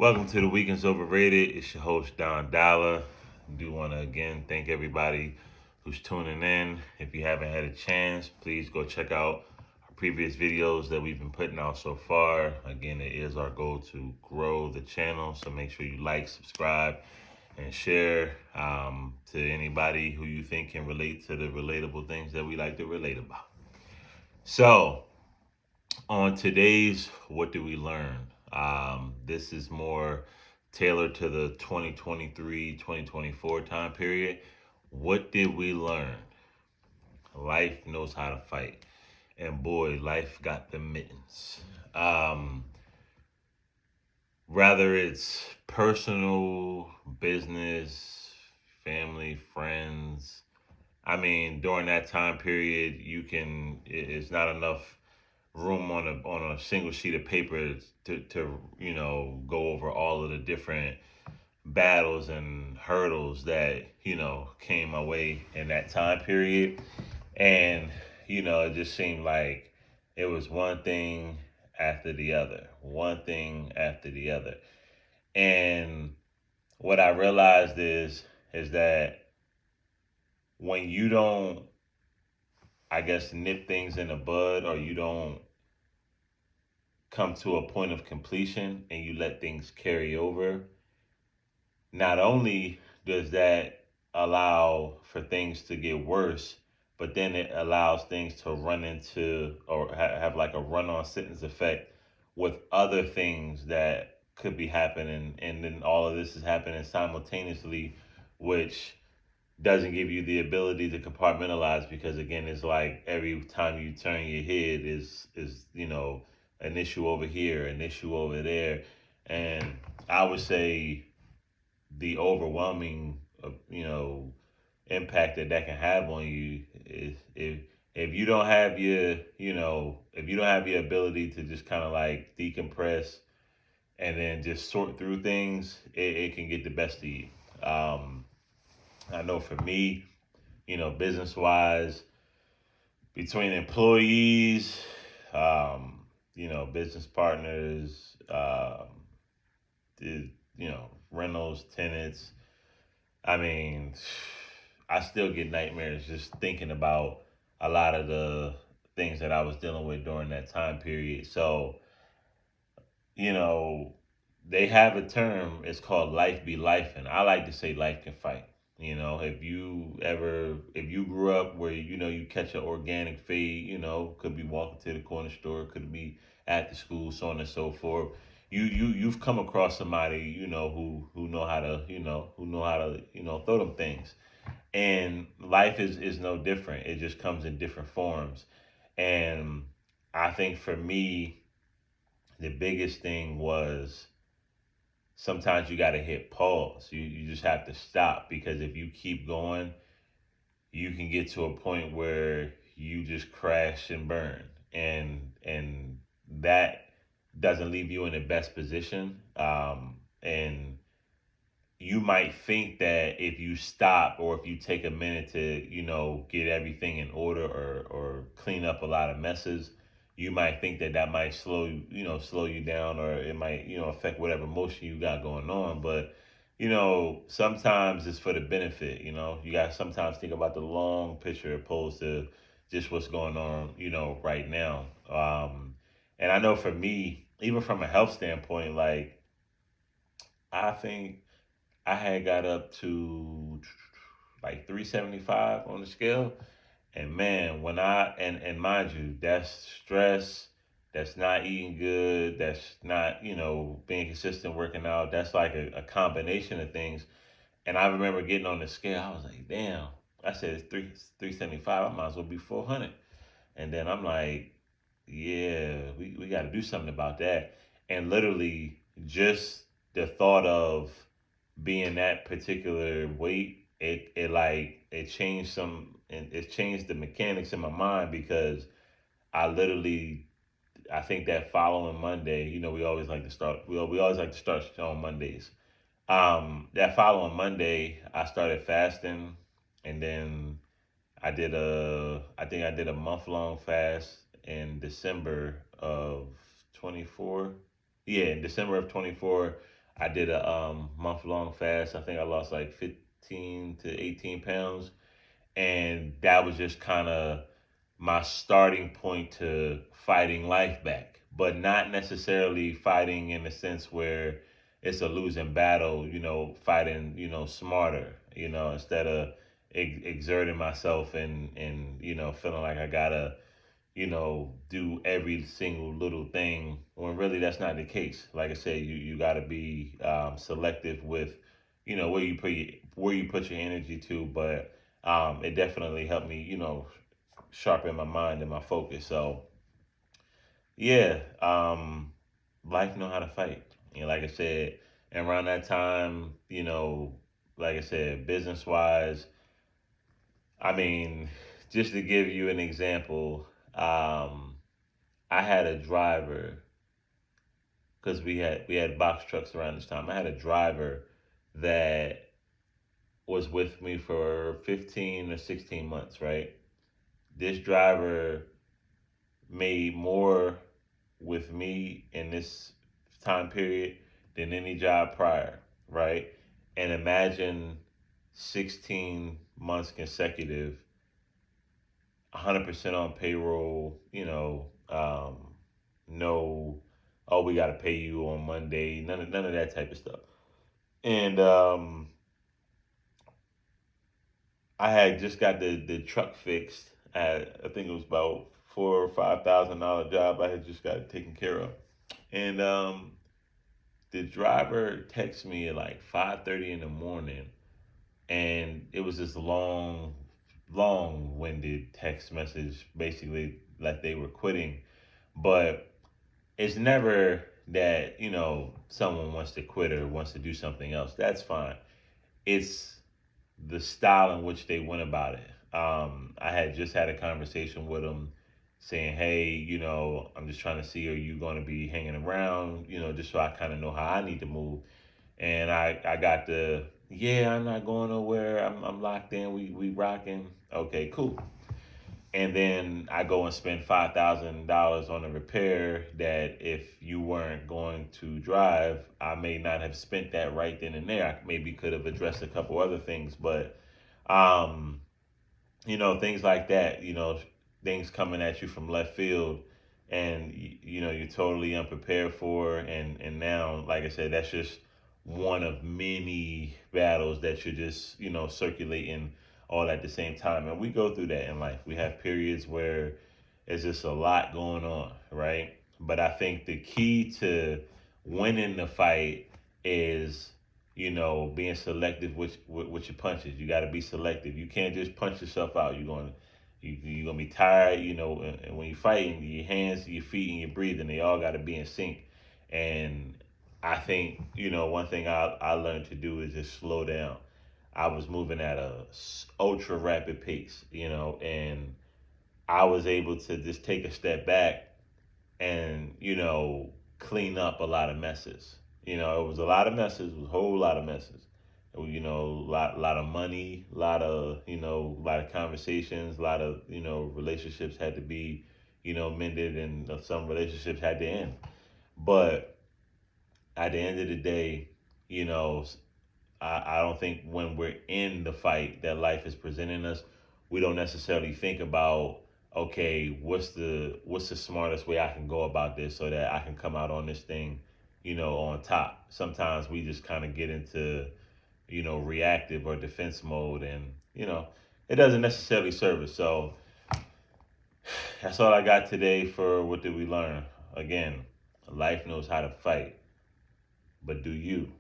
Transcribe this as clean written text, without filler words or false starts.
Welcome to the Weekends Overrated. It's your host, Don Dollar. I do want to again thank everybody who's tuning in. If you haven't had a chance, please go check out our previous videos that we've been putting out so far. Again, it is our goal to grow the channel, so make sure you like, subscribe, and share to anybody who you think can relate to the relatable things that we like to relate about. So, on today's What Do We Learn? This is more tailored to the 2023-2024 time period. What did we learn? Life knows how to fight. And boy, life got the mittens. Whether it's personal, business, family, friends. I mean, during that time period, it's not enough room on a single sheet of paper to go over all of the different battles and hurdles that came my way in that time period. And it just seemed like it was one thing after the other, one thing after the other. And what I realized is that when you don't, I guess, nip things in the bud, or you don't come to a point of completion and you let things carry over, not only does that allow for things to get worse, but then it allows things to run into or have like a run on sentence effect with other things that could be happening. And then all of this is happening simultaneously, which doesn't give you the ability to compartmentalize, because again, it's like every time you turn your head is an issue over here, an issue over there. And I would say the overwhelming impact that can have on you is if you don't have if you don't have your ability to just kind of like decompress and then just sort through things, it can get the best of you. um I know for me, business wise, between employees, business partners, the, rentals, tenants. I mean, I still get nightmares just thinking about a lot of the things that I was dealing with during that time period. So, you know, they have a term, it's called life be life, and I like to say life can fight. If you grew up where you catch an organic fade, could be walking to the corner store, could be at the school, so on and so forth. You've come across somebody who know how to throw them things, and life is no different. It just comes in different forms, and I think for me the biggest thing was sometimes you got to hit pause. You just have to stop, because if you keep going, you can get to a point where you just crash and burn, and that doesn't leave you in the best position. And you might think that if you stop, or if you take a minute to get everything in order, or clean up a lot of messes, you might think that that might slow you down, or it might affect whatever motion you got going on. But sometimes it's for the benefit. You got to sometimes think about the long picture opposed to just what's going on right now. And I know for me, even from a health standpoint, like, I think I had got up to like 375 on the scale. And man, and mind you, that's stress, that's not eating good, that's not, being consistent working out. That's like a combination of things. And I remember getting on the scale, I was like, damn. I said it's 375, I might as well be 400. And then I'm like, yeah, we got to do something about that. And literally, just the thought of being that particular weight, it changed and it changed the mechanics in my mind, because I literally, I think that following Monday, we always like to start on Mondays. That following Monday, I started fasting, and then I think I did a month long fast in December of 24. Yeah, in December of 24, I did a month long fast. I think I lost like 15 to 18 pounds, and that was just kind of my starting point to fighting life back, but not necessarily fighting in the sense where it's a losing battle, fighting, smarter, instead of exerting myself and, feeling like I gotta, do every single little thing when really that's not the case. Like I said, you gotta be selective with, where you put your energy to, but it definitely helped me, sharpen my mind and my focus. So yeah, life know how to fight. Like I said, and around that time, like I said, business wise, I mean, just to give you an example, I had a driver because we had box trucks around this time. I had a driver that was with me for 15 or 16 months, right? This driver made more with me in this time period than any job prior, right? And imagine 16 months consecutive, 100% on payroll, no, oh, we got to pay you on Monday, none of that type of stuff. And I had just got the truck fixed. I think it was about $4,000 or $5,000 job. I had just got it taken care of, and the driver texted me at like 5:30 in the morning, and it was this long-winded text message, basically like they were quitting. But it's never that someone wants to quit or wants to do something else. That's fine. It's the style in which they went about it. I had just had a conversation with them saying, hey, I'm just trying to see, are you going to be hanging around, just so I kind of know how I need to move. And I got yeah, I'm not going nowhere. I'm locked in. We rocking. Okay, cool. And then I go and spend $5,000 on a repair that if you weren't going to drive, I may not have spent that right then and there. I maybe could have addressed a couple other things, but um, things like that. Things coming at you from left field, and you're totally unprepared for. And now, like I said, that's just one of many battles that you're just circulating all at the same time. And we go through that in life. We have periods where it's just a lot going on, right? But I think the key to winning the fight is being selective with your punches. You got to be selective. You can't just punch yourself out. You're gonna be tired, and when you're fighting, your hands, your feet, and your breathing, they all got to be in sync. And I think one thing I learned to do is just slow down. I was moving at a ultra rapid pace, and I was able to just take a step back and clean up a lot of messes. It was a lot of messes, it was a whole lot of messes. A lot of money, a lot of conversations, a lot of relationships had to be mended, and some relationships had to end. But at the end of the day, you know, I don't think when we're in the fight that life is presenting us, we don't necessarily think about, okay, what's the smartest way I can go about this so that I can come out on this thing, on top. Sometimes we just kind of get into reactive or defense mode, and it doesn't necessarily serve us. So that's all I got today for what did we learn. Again, life knows how to fight, but do you?